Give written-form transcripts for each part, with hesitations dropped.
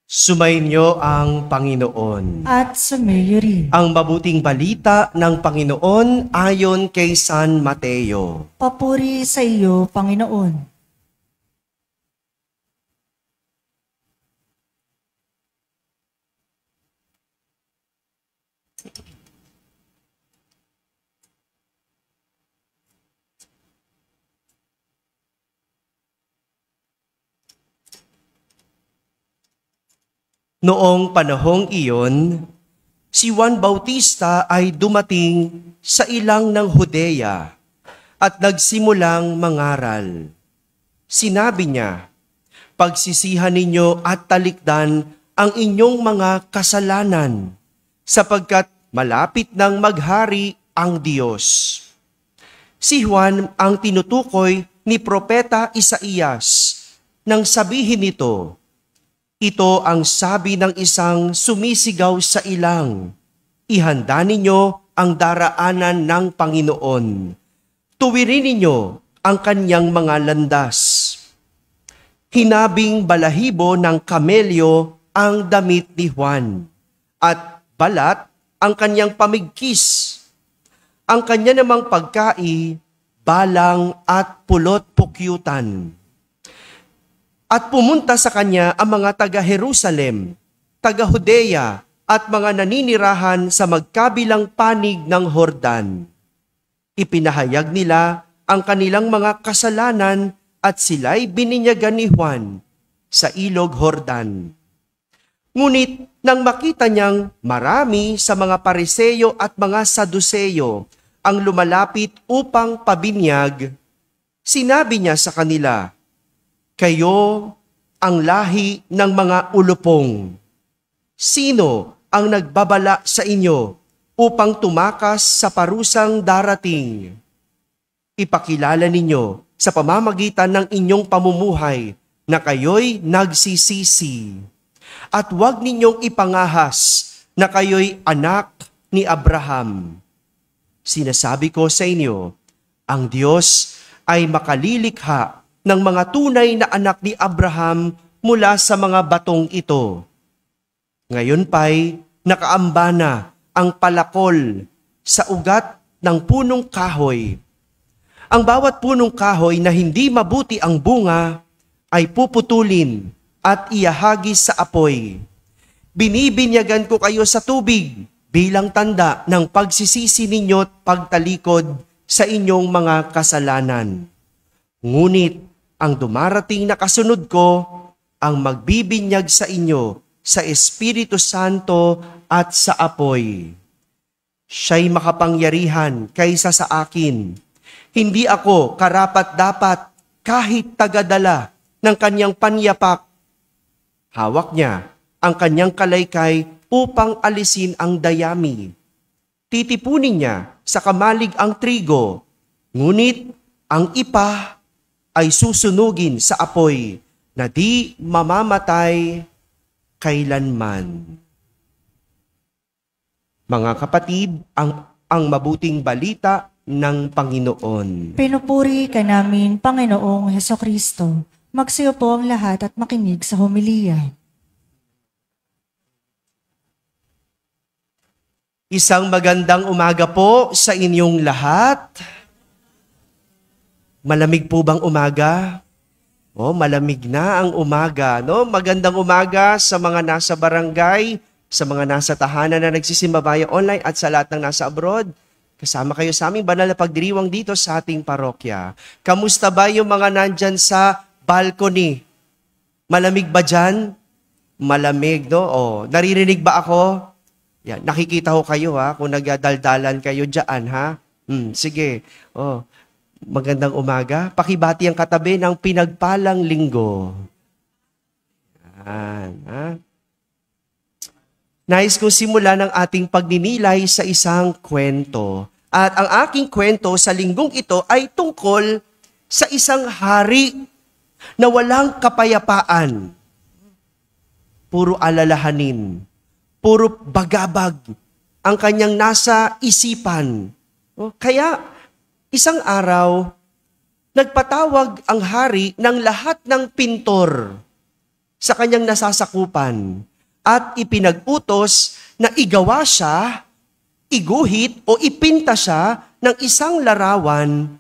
Sumainyo ang Panginoon. At sumayo rin. Ang mabuting balita ng Panginoon ayon kay San Mateo. Papuri sa iyo, Panginoon. Noong panahong iyon, si Juan Bautista ay dumating sa ilang ng Judea at nagsimulang mangaral. Sinabi niya, "Pagsisihan ninyo at talikdan ang inyong mga kasalanan, sapagkat malapit nang maghari ang Diyos." Si Juan ang tinutukoy ni Propeta Isaías nang sabihin nito, "Ito ang sabi ng isang sumisigaw sa ilang, ihanda ninyo ang daraanan ng Panginoon. Tuwirin ninyo ang kanyang mga landas." Hinabing balahibo ng kamelyo ang damit ni Juan, at balat ang kanyang pamigkis. Ang kanya namang pagkai, balang at pulot-pukyutan. At pumunta sa kanya ang mga taga-Jerusalem, taga-Judea at mga naninirahan sa magkabilang panig ng Jordan. Ipinahayag nila ang kanilang mga kasalanan at sila'y bininyagan ni Juan sa ilog Jordan. Ngunit nang makita niyang marami sa mga Pariseyo at mga Saduseyo ang lumalapit upang pabinyag, sinabi niya sa kanila, "Kayo ang lahi ng mga ulupong. Sino ang nagbabala sa inyo upang tumakas sa parusang darating? Ipakilala ninyo sa pamamagitan ng inyong pamumuhay na kayo'y nagsisisi. At huwag ninyong ipangahas na kayo'y anak ni Abraham. Sinasabi ko sa inyo, ang Diyos ay makalilikha ng mga tunay na anak ni Abraham mula sa mga batong ito. Ngayon pa'y nakaamba na ang palakol sa ugat ng punong kahoy. Ang bawat punong kahoy na hindi mabuti ang bunga ay puputulin at iahagis sa apoy. Binibinyagan ko kayo sa tubig bilang tanda ng pagsisisi ninyo't pagtalikod sa inyong mga kasalanan. Ngunit ang dumarating na kasunod ko ang magbibinyag sa inyo sa Espiritu Santo at sa apoy. Siya'y makapangyarihan kaysa sa akin. Hindi ako karapat-dapat kahit tagadala ng kanyang panyapak. Hawak niya ang kanyang kalaykay upang alisin ang dayami. Titipunin niya sa kamalig ang trigo, ngunit ang ipa ay susunugin sa apoy na di mamamatay kailanman. Mga kapatid, ang mabuting balita ng Panginoon. Pinupuri ka namin, Panginoong Hesukristo. Magsiyo po ang lahat at makinig sa homilya. Isang magandang umaga po sa inyong lahat. Malamig po bang umaga? Malamig na ang umaga, no? Magandang umaga sa mga nasa barangay, sa mga nasa tahanan na nagsisimbabaya online at sa lahat ng nasa abroad. Kasama kayo sa aming banal na pagdiriwang dito sa ating parokya. Kamusta ba yung mga nandyan sa balcony? Malamig ba dyan? Malamig, no? Naririnig ba ako? Yan, nakikita ko kayo kung nagdaldalan kayo dyan, ha? Sige. Magandang umaga. Pakibati ang katabi ng pinagpalang linggo. Yan, ha? Nais kong simula ng ating pagninilay sa isang kwento. At ang aking kwento sa linggong ito ay tungkol sa isang hari na walang kapayapaan. Puro alalahanin, puro bagabag ang kanyang nasa isipan. Kaya isang araw, nagpatawag ang hari ng lahat ng pintor sa kanyang nasasakupan at ipinag-utos na igawa siya, iguhit o ipinta siya ng isang larawan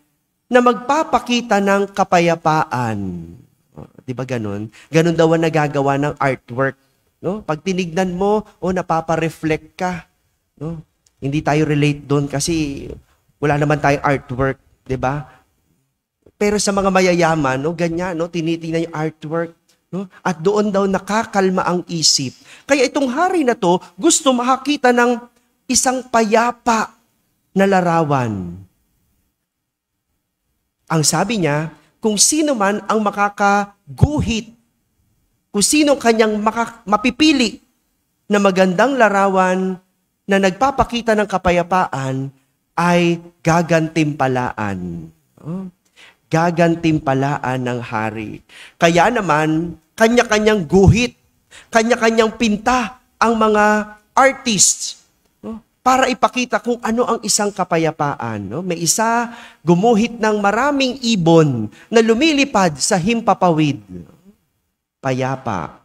na magpapakita ng kapayapaan. Di ba ganun? Ganun daw ang nagagawa ng artwork. No? Pag tinignan mo, napapa-reflect ka. No? Hindi tayo relate doon kasi wala naman tayong artwork. Di ba? Pero sa mga mayayaman, ganyan, tinitingnan yung artwork. No? At doon daw nakakalma ang isip. Kaya itong hari na to, gusto makakita ng isang payapa na larawan. Ang sabi niya, kung sino man ang makakaguhit, kung sino kanyang mapipili na magandang larawan na nagpapakita ng kapayapaan, ay gagantimpalaan. Gagantimpalaan ng hari. Kaya naman, kanya-kanyang guhit, kanya-kanyang pinta ang mga artists para ipakita kung ano ang isang kapayapaan. May isa, gumuhit ng maraming ibon na lumilipad sa himpapawid. Payapa.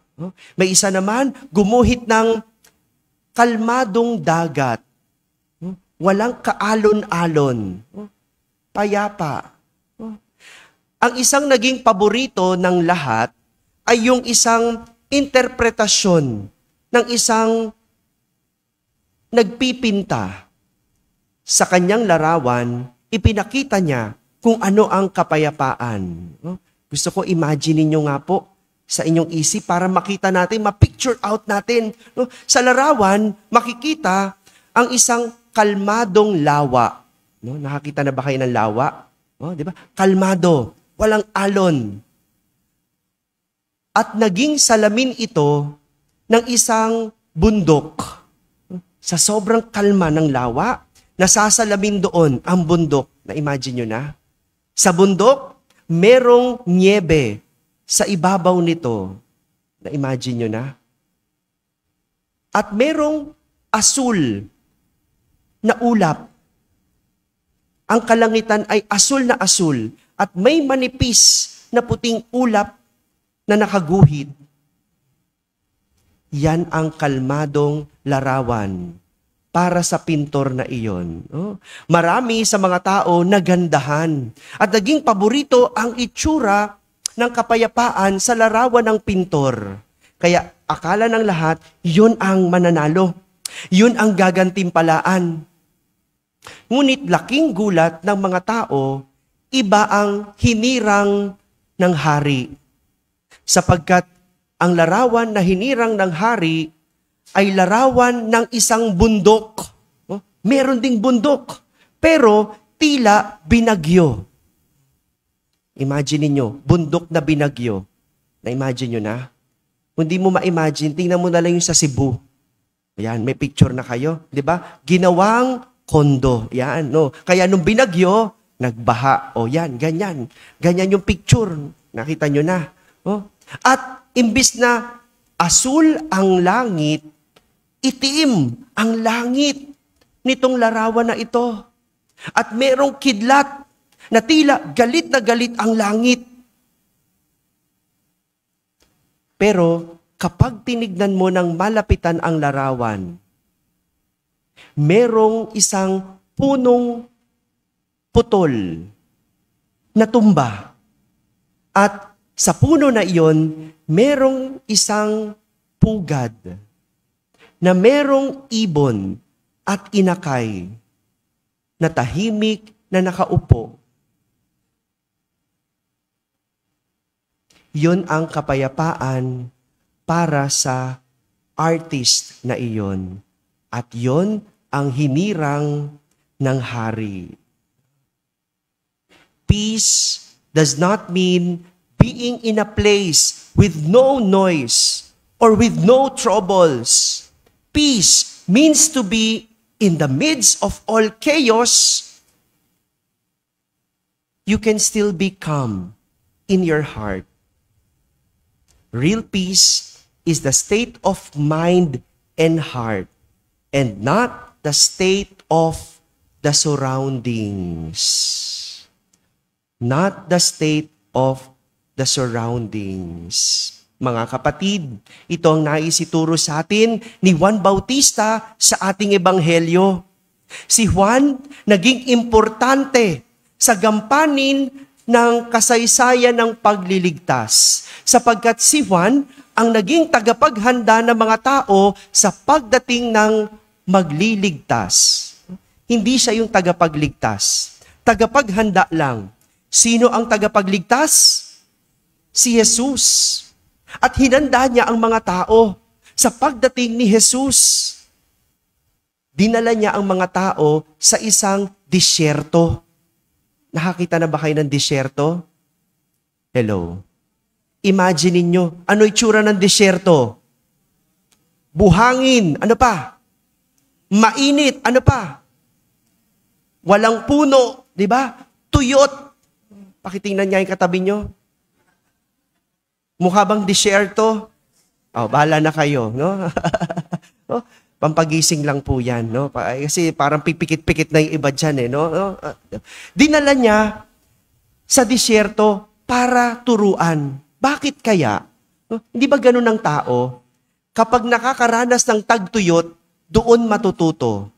May isa naman, gumuhit ng kalmadong dagat. Walang kaalon-alon. Payapa. Ang isang naging paborito ng lahat ay yung isang interpretasyon ng isang nagpipinta. Sa kanyang larawan, ipinakita niya kung ano ang kapayapaan. Gusto ko imagine ninyo nga po sa inyong isip para makita natin, ma-picture out natin. Sa larawan, makikita ang isang kalmadong lawa. Nakakita na ba kayo ng lawa? Di ba? Kalmado, walang alon. At naging salamin ito ng isang bundok. Sa sobrang kalma ng lawa, nasasalamin doon ang bundok. Na-imagine nyo na? Sa bundok, merong niebe sa ibabaw nito. Na-imagine nyo na? At merong asul na ulap. Ang kalangitan ay asul na asul at may manipis na puting ulap na nakaguhit. Yan ang kalmadong larawan para sa pintor na iyon. Marami sa mga tao nagandahan at naging paborito ang itsura ng kapayapaan sa larawan ng pintor. Kaya akala ng lahat, yun ang mananalo. Yun ang gagantimpalaan. Ngunit laking gulat ng mga tao, iba ang hinirang ng hari. Sapagkat ang larawan na hinirang ng hari ay larawan ng isang bundok. Meron ding bundok, pero tila binagyo. Imagine niyo, bundok na binagyo. Na-imagine nyo na? Kung di mo ma-imagine, tingnan mo na lang yung sa Cebu. Ayan, may picture na kayo. Di ba? Ginawang kondo. Yan, no? Kaya nung binagyo, nagbaha. O yan, ganyan. Ganyan yung picture. Nakita nyo na. At imbis na asul ang langit, itim ang langit nitong larawan na ito. At merong kidlat na tila galit na galit ang langit. Pero kapag tinignan mo ng malapitan ang larawan, merong isang punong putol na tumba. At sa puno na iyon, merong isang pugad na merong ibon at inakay na tahimik na nakaupo. Yun ang kapayapaan para sa artist na iyon. At yun ang hinirang ng hari. Peace does not mean being in a place with no noise or with no troubles. Peace means to be in the midst of all chaos. You can still be calm in your heart. Real peace is the state of mind and heart, and not the state of the surroundings. Not the state of the surroundings. Mga kapatid, ito ang naisituro sa atin ni Juan Bautista sa ating ebanghelyo. Si Juan naging importante sa gampanin ng kasaysayan ng pagliligtas, sapagkat si Juan ang naging tagapaghanda ng mga tao sa pagdating ng magliligtas. Hindi siya yung tagapagligtas. Tagapaghanda lang. Sino ang tagapagligtas? Si Jesus. At hinanda niya ang mga tao sa pagdating ni Jesus. Dinala niya ang mga tao sa isang disyerto. Nakakita na ba kayo ng disyerto? Hello. Imagine ninyo, ano itsura ng disyerto? Buhangin, ano pa? Mainit, ano pa? Walang puno, di ba? Tuyot. Pakitingnan niya yung katabi nyo. Mukha bang disyerto? Oh, bahala na kayo, no? Oh, pampagising lang po yan, no? Kasi parang pipikit-pikit na yung iba dyan, no? Dinala niya sa disyerto para turuan. Bakit kaya? No? Hindi ba ganun ang tao? Kapag nakakaranas ng tagtuyot, doon matututo.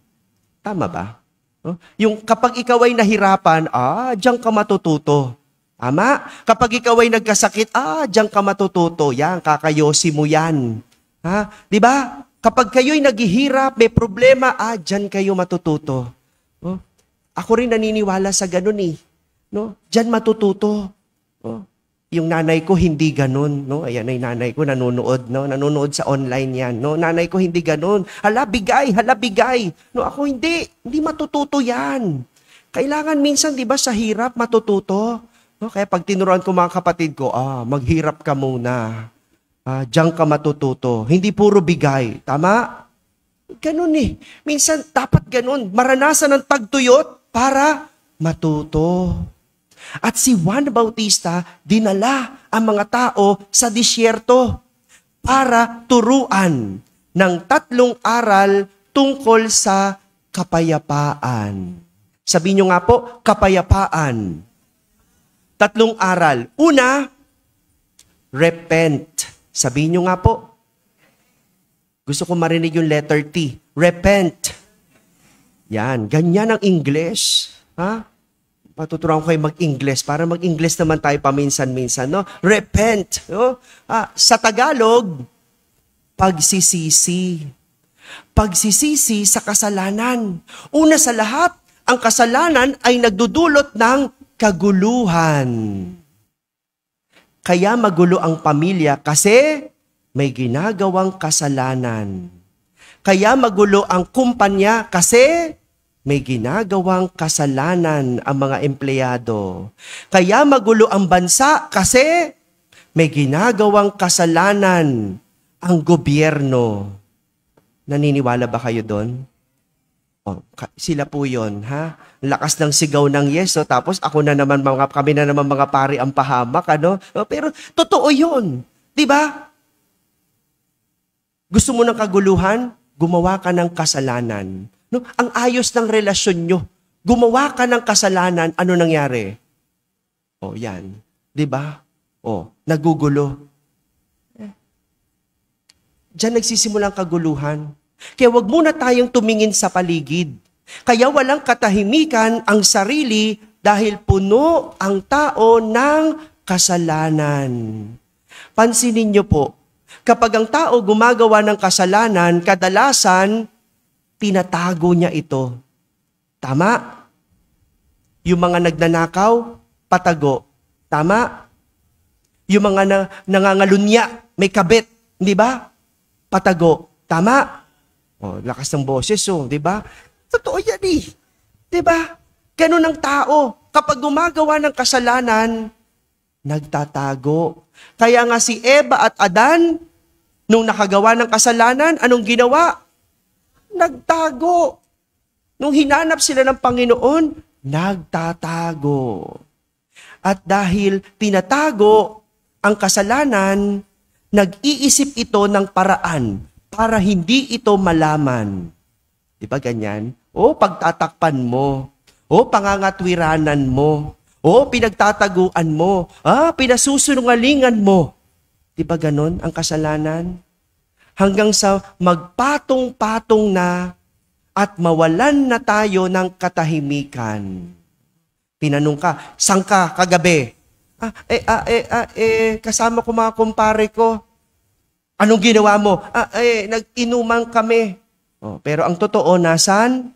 Tama ba? No? Yung kapag ikaw ay nahirapan, diyan ka matututo. Tama? Kapag ikaw ay nagkasakit, diyan ka matututo. Yan, kakayosi mo yan. Ha? Di ba? Kapag kayo'y naghihirap, may problema, diyan kayo matututo. No? Ako rin naniniwala sa ganun eh. No? Diyan matututo. No? Yung nanay ko hindi ganun, no? Ayan ay nanay ko nanonood, no? Nanonood sa online yan, no? Nanay ko hindi ganun. Hala bigay. No, ako hindi matututo yan. Kailangan minsan 'di ba sa hirap matututo. No? Kaya pag tinuruan ko mga kapatid ko, maghirap ka muna. Diyan ka matututo. Hindi puro bigay, tama? Ganun eh. Minsan dapat ganun, maranasan ng tagtuyot para matuto. At si Juan Bautista, dinala ang mga tao sa disyerto para turuan ng 3 aral tungkol sa kapayapaan. Sabihin nyo nga po, kapayapaan. 3 aral. Una, repent. Sabihin nyo nga po. Gusto ko marinig yung letter T. Repent. Yan, ganyan ang English. Ha? Patuturuan ko kayo mag-Ingles para mag-Ingles naman tayo paminsan-minsan, no? Repent, no? Sa Tagalog, pagsisisi. Pagsisisi sa kasalanan. Una sa lahat, ang kasalanan ay nagdudulot ng kaguluhan. Kaya magulo ang pamilya kasi may ginagawang kasalanan. Kaya magulo ang kumpanya kasi may ginagawang kasalanan ang mga empleyado. Kaya magulo ang bansa kasi may ginagawang kasalanan ang gobyerno. Naniniwala ba kayo doon? Sila po yun, ha? Lakas ng sigaw ng yes, tapos kami na naman mga pari ang pahamak, ano? Pero totoo yun, di ba? Gusto mo ng kaguluhan? Gumawa ka ng kasalanan. No, ang ayos ng relasyon nyo. Gumawa ka ng kasalanan, ano nangyari? Yan. 'Di ba? Nagugulo. Diyan nagsisimula ang kaguluhan. Kaya wag muna tayong tumingin sa paligid. Kaya walang katahimikan ang sarili dahil puno ang tao ng kasalanan. Pansinin niyo po, kapag ang tao gumagawa ng kasalanan, kadalasan tinatago niya ito. Tama? Yung mga nagnanakaw, patago. Tama? Yung mga nangangalunya, may kabit, di ba? Patago. Tama? Lakas ng boses, di ba? Totoo yan eh. Di ba? Ganun ang tao. Kapag gumagawa ng kasalanan, nagtatago. Kaya nga si Eva at Adan, nung nakagawa ng kasalanan, anong ginawa? Nagtago. Nung hinanap sila ng Panginoon, nagtatago. At dahil tinatago ang kasalanan, nag-iisip ito ng paraan para hindi ito malaman. Di ba ganyan? Pagtatakpan mo. Pangangatwiranan mo. Pinagtataguan mo. Pinasusunungalingan mo. Di ba ganon ang kasalanan? Hanggang sa magpatong-patong na at mawalan na tayo ng katahimikan. Tinanong ka, saan ka kagabi? Kasama ko mga kumpare ko. Anong ginawa mo? Nag-inuman kami. Pero ang totoo, nasan?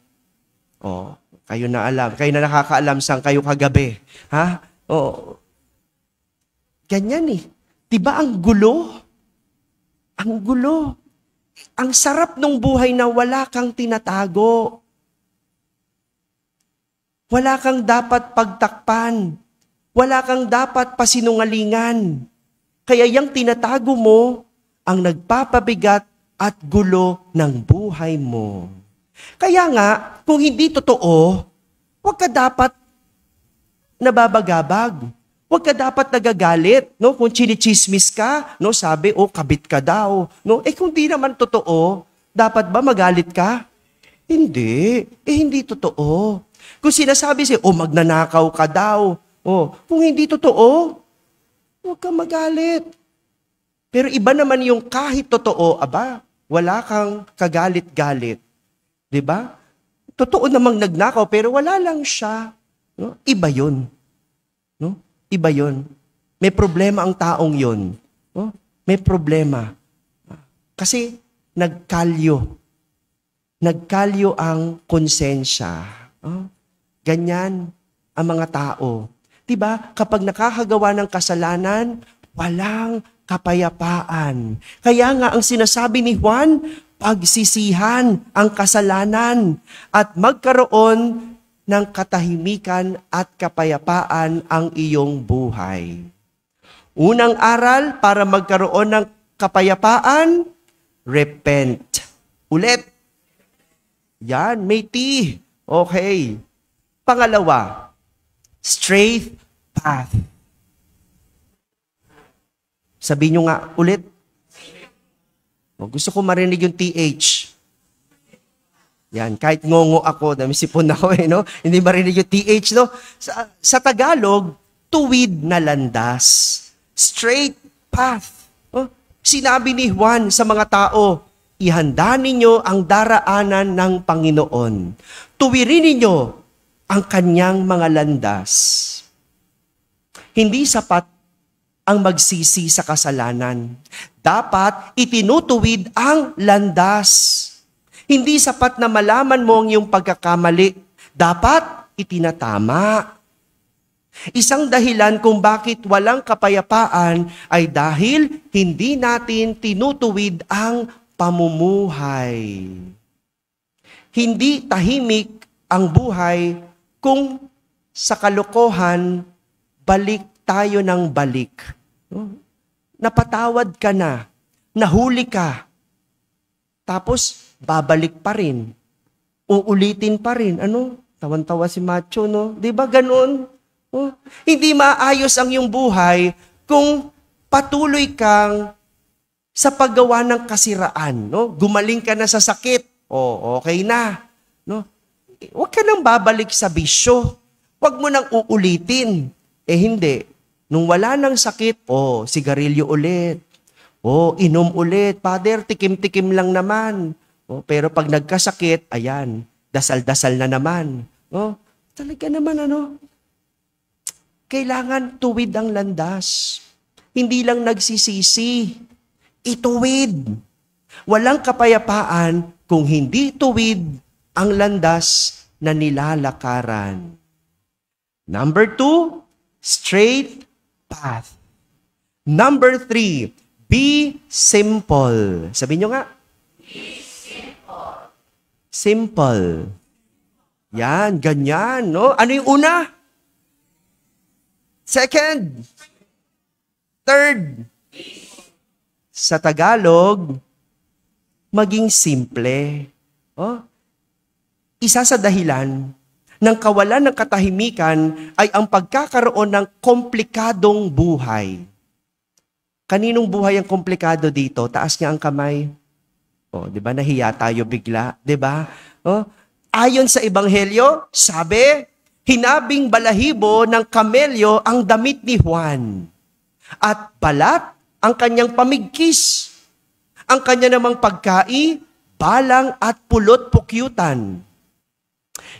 Kayo na alam. Kayo na nakakaalam saan kayo kagabi. Ha? Ganyan eh. Diba ang gulo? Ang gulo. Ang sarap ng buhay na wala kang tinatago. Wala kang dapat pagtakpan. Wala kang dapat pasinungalingan. Kaya yung tinatago mo ang nagpapabigat at gulo ng buhay mo. Kaya nga, kung hindi totoo, huwag ka dapat nababagabag. Huwag ka dapat nagagalit, no? Kung chinichismis ka, no? Sabi, kabit ka daw, no? Kung di naman totoo, dapat ba magalit ka? Hindi. Hindi totoo. Kung sinasabi siya, magnanakaw ka daw. Kung hindi totoo, huwag ka magalit. Pero iba naman yung kahit totoo, wala kang kagalit-galit. Diba? Totoo namang nagnakaw, pero wala lang siya. No? Iba yun. No? Iba yun. May problema ang taong yun. No? May problema. Kasi nagkalyo. Nagkalyo ang konsensya. Ganyan ang mga tao. Diba? Kapag nakakagawa ng kasalanan, walang kapayapaan. Kaya nga ang sinasabi ni Juan, pagsisihan ang kasalanan at magkaroon ng katahimikan at kapayapaan ang iyong buhay. Unang aral para magkaroon ng kapayapaan, repent. Ulit. Yan, may T. Okay. Pangalawa, straight path. Sabihin nyo nga ulit. Gusto ko marinig yung TH. Yan, kahit ngongo ako, sipon ako no? Hindi marinig yung TH, no? Sa Tagalog, tuwid na landas. Straight path. Sinabi ni Juan sa mga tao, ihanda ninyo ang daraanan ng Panginoon. Tuwirin ninyo ang kanyang mga landas. Hindi sapat ang magsisi sa kasalanan. Dapat itinutuwid ang landas. Hindi sapat na malaman mo ang iyong pagkakamali. Dapat itinatama. Isang dahilan kung bakit walang kapayapaan ay dahil hindi natin tinutuwid ang pamumuhay. Hindi tahimik ang buhay kung sa kalokohan balik tayo ng balik. Napatawad ka na, nahuli ka, tapos babalik pa rin, uulitin pa rin. Tawan-tawa si Macho, no? Di ba ganun? Hindi maayos ang iyong buhay kung patuloy kang sa paggawa ng kasiraan. No? Gumaling ka na sa sakit, okay na. No? Huwag ka nang babalik sa bisyo. Huwag mo nang uulitin. Hindi. Nung wala ng sakit, sigarilyo ulit. Inom ulit. Father, tikim-tikim lang naman. Pero pag nagkasakit, ayan, dasal-dasal na naman. Talaga naman kailangan tuwid ang landas. Hindi lang nagsisisi. Ituwid. Walang kapayapaan kung hindi tuwid ang landas na nilalakaran. Number 2, straight path. Number 3, be simple. Sabihin nyo nga. Be simple. Simple. Yan, ganyan, no? Ano yung una? Second. Third. Sa Tagalog, maging simple. Isa sa dahilan ng kawalan ng katahimikan ay ang pagkakaroon ng komplikadong buhay. Kaninong buhay ang komplikado dito? Taas niya ang kamay. Di ba? Nahiya tayo bigla. Di ba? Ayon sa Ebanghelyo, sabi, hinabing balahibo ng kamelyo ang damit ni Juan. At balat ang kanyang pamigkis. Ang kanya namang pagkai, balang at pulot pukyutan.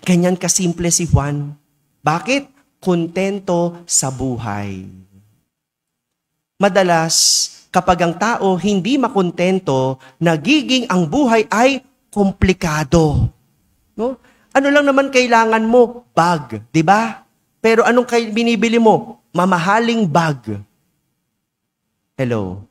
Ganyan kasimple si Juan. Bakit? Kontento sa buhay. Madalas, kapag ang tao hindi makontento, nagiging ang buhay ay komplikado. No? Ano lang naman kailangan mo? Bag, di ba? Pero anong binibili mo? Mamahaling bag. Hello?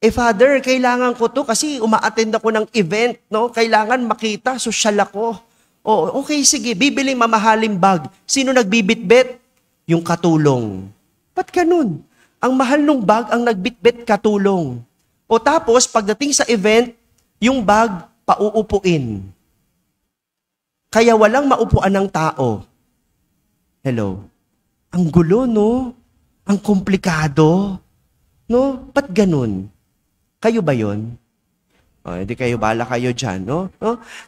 Father, kailangan ko to kasi uma-attend ako ng event, no? Kailangan makita, social ako. Oh, okay, sige, bibili mamahaling bag. Sino nagbibitbit? Yung katulong. Ba't ganun? Ang mahal ng bag, ang nagbitbit katulong. O tapos, pagdating sa event, yung bag, pauupuin. Kaya walang maupuan ng tao. Hello? Ang gulo, no? Ang komplikado. No? Ba't ganun? Kayo ba yun? Hindi kayo, bala kayo dyan, no?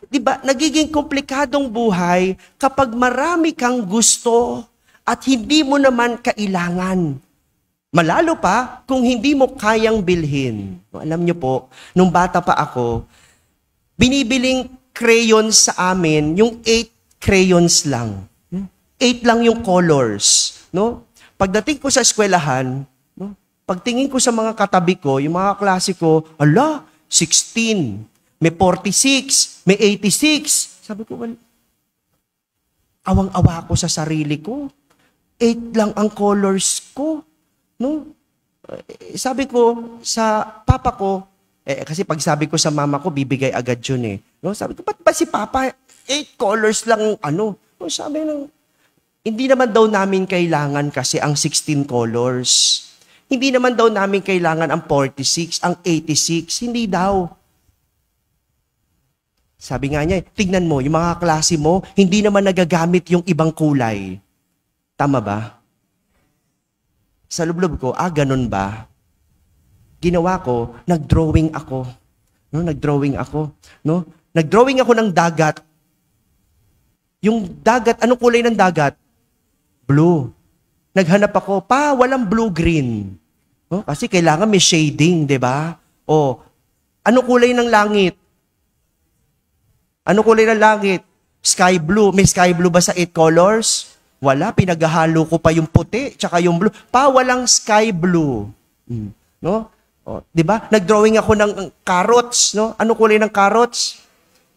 Diba, nagiging komplikadong buhay kapag marami kang gusto at hindi mo naman kailangan. Malalo pa kung hindi mo kayang bilhin. Alam niyo po, nung bata pa ako, binibiling crayons sa amin, yung 8 crayons lang. 8 lang yung colors. No? Pagdating ko sa eskwelahan, no? Pagtingin ko sa mga katabi ko, yung mga klase ko, 16, may 46, may 86. Sabi ko, awang-awa ko sa sarili ko. 8 lang ang colors ko. No? Sabi ko sa papa ko, kasi pag sabi ko sa mama ko, bibigay agad yun eh. No? Sabi ko, ba't ba si papa, 8 colors lang No, sabi hindi naman daw namin kailangan kasi ang 16 colors. Hindi naman daw namin kailangan ang 46, ang 86. Hindi daw. Sabi nga niya, tignan mo, yung mga klase mo, hindi naman nagagamit yung ibang kulay. Tama ba? Sa lublob ko, ganun ba? Ginawa ko, nag-drawing ako. No, nag-drawing ako. No? Nag-drawing ako ng dagat. Yung dagat, anong kulay ng dagat? Blue. Naghanap ako, walang blue-green. No? Kasi kailangan may shading, di ba? Ano kulay ng langit? Ano kulay ng langit? Sky blue. May sky blue ba sa 8 colors? Wala, pinaghahalo ko pa yung puti, tsaka yung blue. Walang sky blue. No? Di ba? Nag-drawing ako ng carrots, no? Ano kulay ng carrots?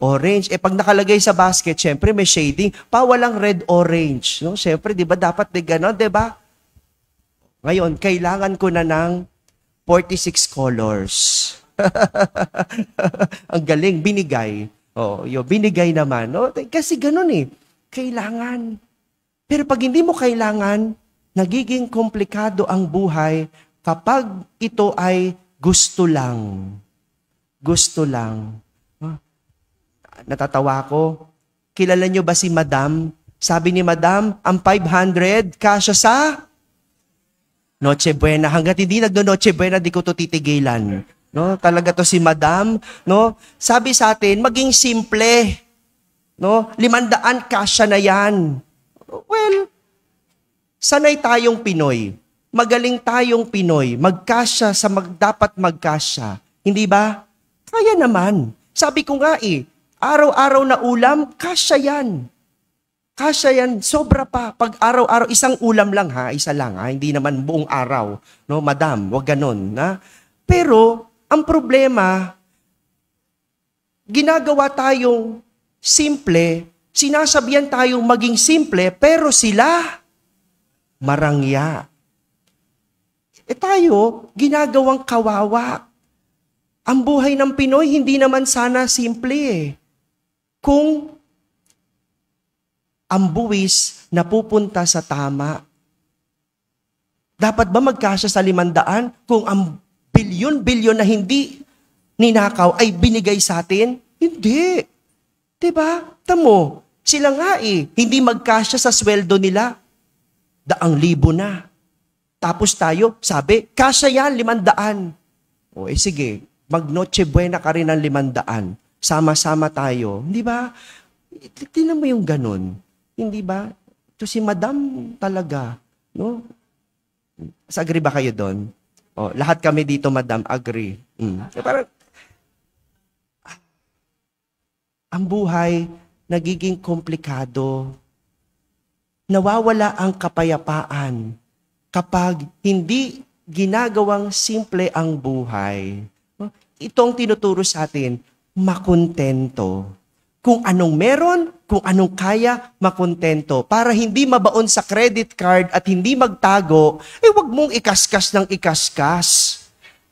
Orange. Pag nakalagay sa basket, syempre may shading. Walang red-orange. No? Syempre, di ba, dapat di gano'n, di ba? Ngayon, kailangan ko na ng 46 colors. Ang galing, binigay. Binigay naman. No? Kasi gano'n eh. Kailangan. Pero pag hindi mo kailangan, nagiging komplikado ang buhay kapag ito ay gusto lang. Gusto lang. Natatawa ko. Kilala nyo ba si Madam? Sabi ni Madam, ang 500 kasya sa Noche Buena. Hanggat hindi nagno-Noche Buena, di ko to titigilan. No? Talaga to si Madam. No? Sabi sa atin, maging simple. No? 500 kasya na yan. Well, sanay tayong Pinoy. Magaling tayong Pinoy. Magkasya sa dapat magkasya. Hindi ba? Kaya naman. Sabi ko nga araw-araw na ulam, kasya yan. Kasya yan, sobra pa. Pag araw-araw, isang ulam lang isa lang hindi naman buong araw. No, Madam, wag ganon. Pero, ang problema, ginagawa tayong simple, sinasabihan tayong maging simple, pero sila, marangya. Tayo, ginagawang kawawa. Ang buhay ng Pinoy, hindi naman sana simple kung ang buwis napupunta sa tama. Dapat ba magkasya sa 500 kung ang bilyon-bilyon na hindi ninakaw ay binigay sa atin? Hindi. Diba? Tamo, sila nga hindi magkasya sa sweldo nila. 100,000 na. Tapos tayo, sabi, kasya yan, 500. Sige, mag-Noche Buena ka rin ng 500. Sama-sama tayo. Hindi ba? Tingnan mo yung ganun. Hindi ba? Ito si Madam talaga. No? Mas agree ba kayo doon? O, lahat kami dito, madam, agree. Parang, ang buhay nagiging komplikado. Nawawala ang kapayapaan kapag hindi ginagawang simple ang buhay. Itong tinuturo sa atin, makontento. Kung anong meron, kung anong kaya, makontento. Para hindi mabaon sa credit card at hindi magtago, wag mong ikaskas ng ikaskas.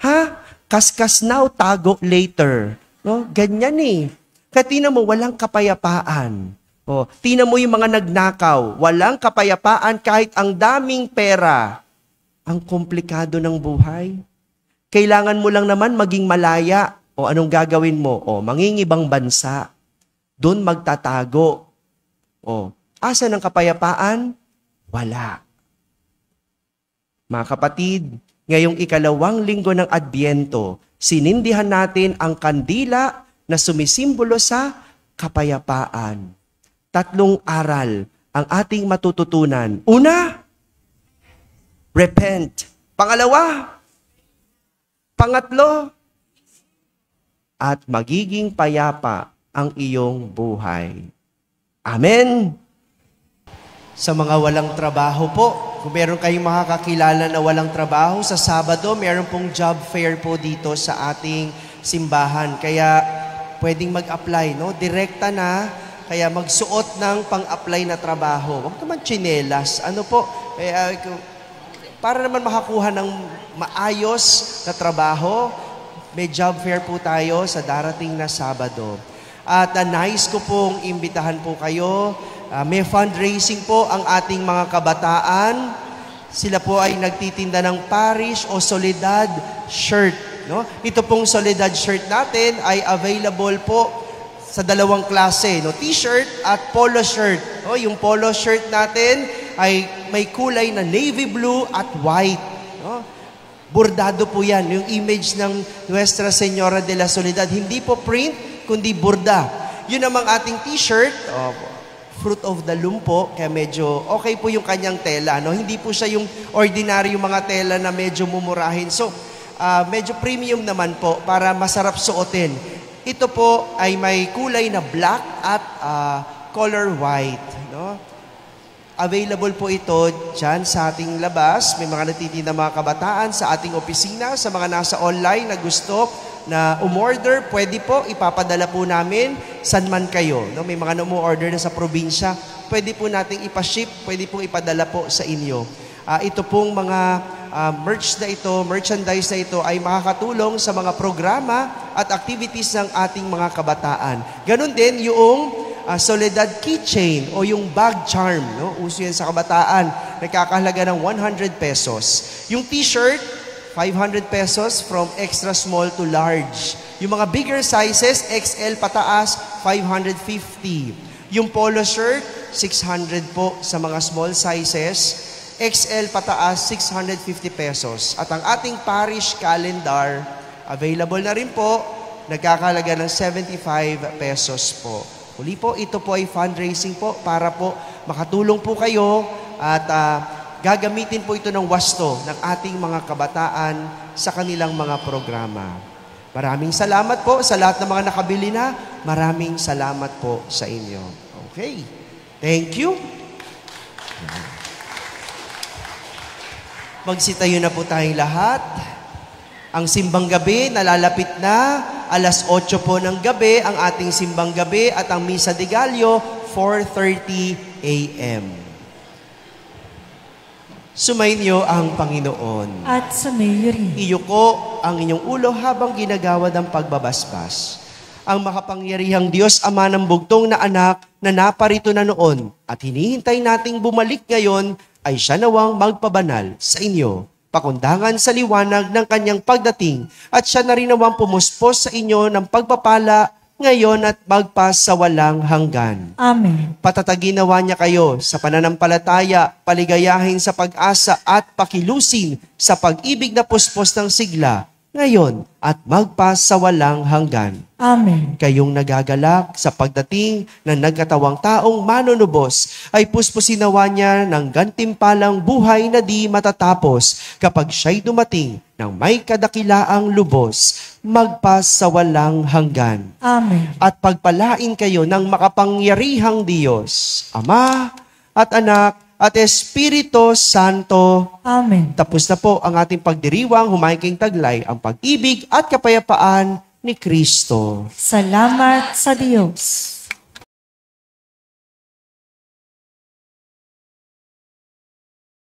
Ha? Kaskas now, tago later. No? Ganyan eh. Kaya tingnan mo, walang kapayapaan. Tingnan mo yung mga nagnakaw. Walang kapayapaan kahit ang daming pera. Ang komplikado ng buhay. Kailangan mo lang naman maging malaya. Anong gagawin mo? Mangingibang bansa. Doon magtatago. Asan ang kapayapaan? Wala. Mga kapatid, ngayong ikalawang linggo ng Adbyento, sinindihan natin ang kandila na sumisimbolo sa kapayapaan. 3 aral ang ating matututunan. Una, repent. Pangalawa, pangatlo, at magiging payapa ang iyong buhay. Amen. Sa mga walang trabaho po, kung meron kayong makakakilala na walang trabaho, sa Sabado, meron pong job fair po dito sa ating simbahan. Kaya pwedeng mag-apply, no? Direkta na, kaya magsuot ng pang-apply na trabaho. Huwag naman tsinelas. Ano po? Para naman makakuha ng maayos na trabaho, may job fair po tayo sa darating na Sabado. At nais ko pong imbitahan po kayo. May fundraising po ang ating mga kabataan. Sila po ay nagtitinda ng parish o Soledad shirt. No? Ito pong Soledad shirt natin ay available po sa 2 klase. No? T-shirt at polo shirt. No? Yung polo shirt natin ay may kulay na navy blue at white. No? Bordado po yan. Yung image ng Nuestra Señora de la Soledad. Hindi po print, kundi borda. Yun namang ating t-shirt, Fruit of the Loom po, kaya medyo okay po yung kanyang tela. No? Hindi po siya yung ordinary yung mga tela na medyo mumurahin. So, medyo premium naman po para masarap suotin. Ito po ay may kulay na black at color white. No? Available po ito dyan sa ating labas. May mga natitinda mga kabataan sa ating opisina, sa mga nasa online na gusto na umorder, pwede po, ipapadala po namin saan man kayo. No? May mga umu-order na sa probinsya, pwede po nating ipaship, pwede po ipadala po sa inyo. Ito pong mga merchandise na ito ay makakatulong sa mga programa at activities ng ating mga kabataan. Ganon din yung Soledad keychain o yung bag charm. No? Uso yan sa kabataan, nagkakahalaga ng 100 pesos. Yung t-shirt, 500 pesos from extra small to large. Yung mga bigger sizes, XL pataas, 550. Yung polo shirt, 600 po sa mga small sizes. XL pataas, 650 pesos. At ang ating parish calendar, available na rin po, nagkakalaga ng 75 pesos po. Uli po, ito po ay fundraising po para po makatulong po kayo at gagamitin po ito ng wasto ng ating mga kabataan sa kanilang mga programa. Maraming salamat po sa lahat ng mga nakabili na. Maraming salamat po sa inyo. Okay. Thank you. Magsitayo na po tayong lahat. Ang simbang gabi, nalalapit na. 8:00 po ng gabi, ang ating simbang gabi at ang Misa de Gallo, 4:30 a.m. Sumainyo ang Panginoon. At sumayo rin. Iyuko ang inyong ulo habang ginagawad ang pagbabasbas. Ang makapangyarihang Diyos, Ama ng bugtong na anak na naparito na noon at hinihintay nating bumalik ngayon ay siya nawang magpabanal sa inyo, pakundangan sa liwanag ng kanyang pagdating at siya na rin nawang pumuspos sa inyo ng pagpapala ngayon at magpasawalang hanggan. Amen. Patatagin nawa niya kayo sa pananampalataya, paligayahin sa pag-asa at pakilusin sa pag-ibig na puspos ng sigla ngayon at magpasawalang hanggan. Amen. Kayong nagagalak sa pagdating ng nagkatawang taong manunubos, ay puspusinawa niya ng gantimpalang buhay na di matatapos kapag siya'y dumating ng may kadakilaang lubos, magpasawalang hanggan. Amen. At pagpalain kayo ng makapangyarihang Diyos, Ama at Anak at Espiritu Santo. Amen. Tapos na po ang ating pagdiriwang, humahiking taglay ang pag-ibig at kapayapaan ni Kristo. Salamat sa Diyos.